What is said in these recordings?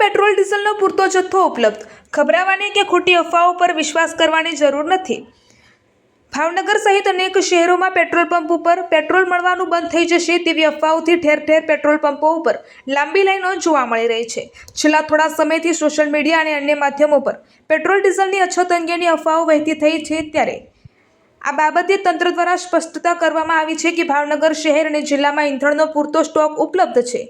Petrol ડીઝલનો પૂરતો જથ્થો ઉપલબ્ધ, ગભરાવાની કે ખોટી અફવાઓ પર વિશ્વાસ કરવાની જરૂર નથી। ભાવનગર સહિત અનેક શહેરોમાં પેટ્રોલ પંપ ઉપર પેટ્રોલ મળવાનું બંધ થઈ જશે તેવી અફવાઓથી ઠેર ઠેર પેટ્રોલ પંપો ઉપર લાંબી લાઈનો જોવા મળી રહી છે। છેલ્લા થોડા સમયથી સોશિયલ મીડિયા અને અન્ય માધ્યમો પર પેટ્રોલ ડીઝલની અછત અંગેની અફવાઓ વહેતી થઈ છે, ત્યારે આ બાબતે તંત્ર દ્વારા સ્પષ્ટતા કરવામાં આવી છે કે ભાવનગર શહેર અને જિલ્લામાં ઈંધણનો પૂરતો સ્ટોક ઉપલબ્ધ છે।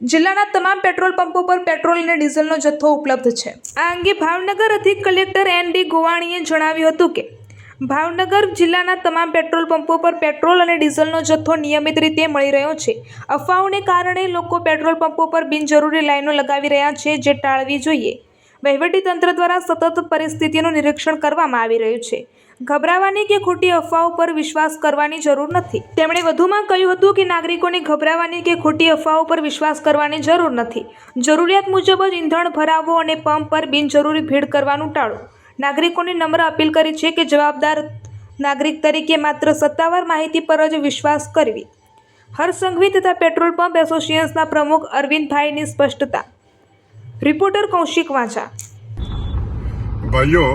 જિલ્લાના તમામ પેટ્રોલ પંપો પર પેટ્રોલ અને ડીઝલનો જથ્થો ઉપલબ્ધ છે। આ અંગે ભાવનગર અધિક કલેક્ટર ND ગોવાણીએ જણાવ્યું હતું કે ભાવનગર જિલ્લાના તમામ પેટ્રોલ પંપો પર પેટ્રોલ અને ડીઝલનો જથ્થો નિયમિત રીતે મળી રહ્યો છે। અફવાઓને કારણે લોકો પેટ્રોલ પંપો પર બિનજરૂરી લાઈનો લગાવી રહ્યા છે, જે ટાળવી જોઈએ। વહીવટીતંત્ર દ્વારા સતત પરિસ્થિતિનું નિરીક્ષણ કરવામાં આવી રહ્યું છે। ગભરાવાની કે ખોટી અફવાઓ પર વિશ્વાસ કરવાની જરૂર નથી। તેમણે વધુમાં કહ્યું હતું કે નાગરિકોને ગભરાવાની કે ખોટી અફવાઓ પર વિશ્વાસ કરવાની જરૂર નથી। જરૂરિયાત મુજબ જ ઈંધણ ભરાવો અને પંપ પર બિનજરૂરી ભીડ કરવાનું ટાળો। નાગરિકોને નમ્ર અપીલ કરી છે કે જવાબદાર નાગરિક તરીકે માત્ર સત્તાવાર માહિતી પર જ વિશ્વાસ કરવી। હરસંઘવી તથા પેટ્રોલ પંપ એસોસિએશનના પ્રમુખ અરવિંદભાઈની સ્પષ્ટતા। રિપોર્ટર કૌશિક વાંચા। ભાઈઓ,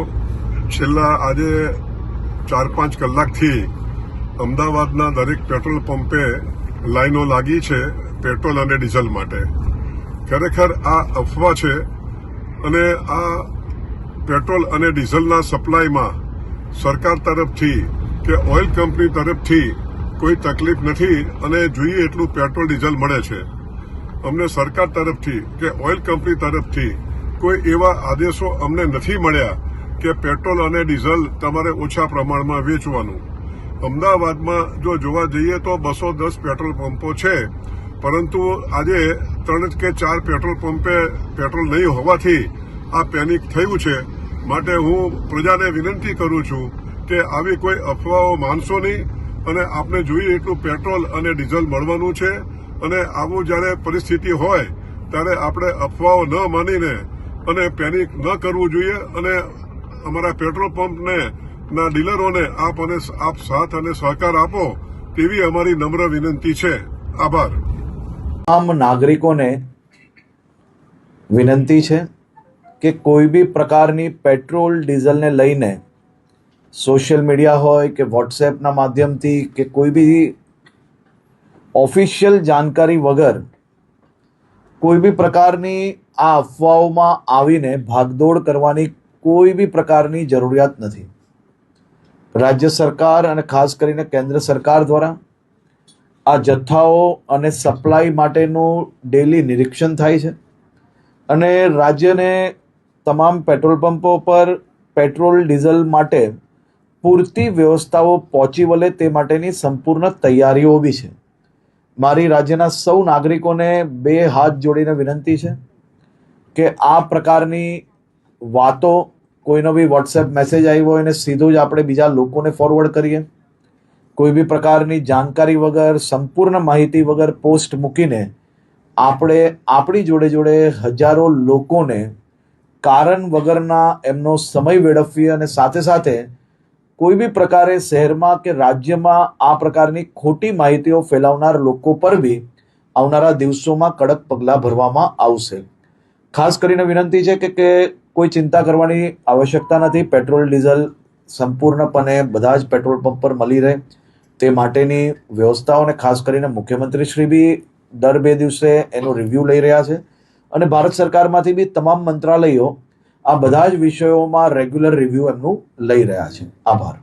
છેલ્લા આજે 4-5 કલાકથી અમદાવાદના દરેક પેટ્રોલ પંપે લાઈનો લાગી છે પેટ્રોલ અને ડીઝલ માટે। ખરેખર આ અફવા છે અને આ પેટ્રોલ અને ડીઝલના સપ્લાયમાં સરકાર તરફથી કે ઓઇલ કંપની તરફથી કોઈ તકલીફ નથી અને જોઈએ એટલું પેટ્રોલ ડીઝલ મળે છે। અમને સરકાર તરફથી કે ઓઇલ કંપની તરફથી કોઈ એવા આદેશો અમને નથી મળ્યા કે પેટ્રોલ અને ડીઝલ તમારે ઓછા પ્રમાણમાં વેચવાનું। અમદાવાદમાં જો જોવા જઈએ તો 210 પેટ્રોલ પંપો છે, પરંતુ આજે 3 કે 4 પેટ્રોલ પંપે પેટ્રોલ નહીં હોવાથી આ પેનિક થયું છે। માટે હું પ્રજાને વિનંતી કરું છું કે આવી કોઈ અફવાઓ માનશો નહીં અને આપને જોઈએ એટલું પેટ્રોલ અને ડીઝલ મળવાનું છે। અને આવું જ્યારે પરિસ્થિતિ હોય ત્યારે આપણે અફવાઓ ન માનીને અને પેનિક ન કરવું જોઈએ અને અમારા પેટ્રોલ પંપને ના ડીલરોને આપ સાથ અને સહકાર આપો તેવી અમારી નમ્ર વિનંતી છે। આભાર। આમ નાગરિકોને વિનંતી છે કે કોઈ બી પ્રકારની પેટ્રોલ ડીઝલને લઈને સોશિયલ મીડિયા હોય કે વોટ્સએપના માધ્યમથી કે કોઈ બી ઓફિશિયલ જાણકારી વગર કોઈ બી પ્રકારની આ અફવાઓમાં આવીને ભાગદોડ કરવાની કોઈ બી પ્રકારની જરૂરિયાત નથી। રાજ્ય સરકાર અને ખાસ કરીને કેન્દ્ર સરકાર દ્વારા આ જથ્થાઓ અને સપ્લાય માટેનું ડેલી નિરીક્ષણ થાય છે અને રાજ્યને તમામ પેટ્રોલ પંપો પર પેટ્રોલ ડીઝલ માટે પૂરતી વ્યવસ્થાઓ પહોંચી વળે તે માટેની સંપૂર્ણ તૈયારીઓ બી છે। મારી રાજ્યના સૌ નાગરિકોને 2 હાથ જોડીને વિનંતી છે કે આ પ્રકારની વાતો કોઈનો બી વોટ્સએપ મેસેજ આવ્યો હોય એને સીધું જ આપણે બીજા લોકોને ફોરવર્ડ કરીએ। કોઈ બી પ્રકારની જાણકારી વગર, સંપૂર્ણ માહિતી વગર પોસ્ટ મૂકીને આપણે આપણી જોડે જોડે હજારો લોકોને કારણ વગરના એમનો સમય વેડફવી અને સાથે સાથે કોઈ બી પ્રકારે શહેરમાં કે રાજ્યમાં આ પ્રકારની ખોટી માહિતીઓ ફેલાવનાર લોકો પર બી આવનારા દિવસોમાં કડક પગલાં ભરવામાં આવશે। ખાસ કરીને વિનંતી છે કે કોઈ ચિંતા કરવાની આવશ્યકતા નથી। પેટ્રોલ ડીઝલ સંપૂર્ણપણે બધા જ પેટ્રોલ પંપ પર મળી રહે તે માટેની વ્યવસ્થાઓ અને ખાસ કરીને મુખ્યમંત્રી શ્રી બી દર 2 દિવસે એનું રિવ્યૂ લઈ રહ્યા છે અને ભારત સરકારમાંથી બી તમામ મંત્રાલયો આ બધા જ વિષયોમાં રેગ્યુલર રિવ્યૂ એમનું લઈ રહ્યા છે। આભાર।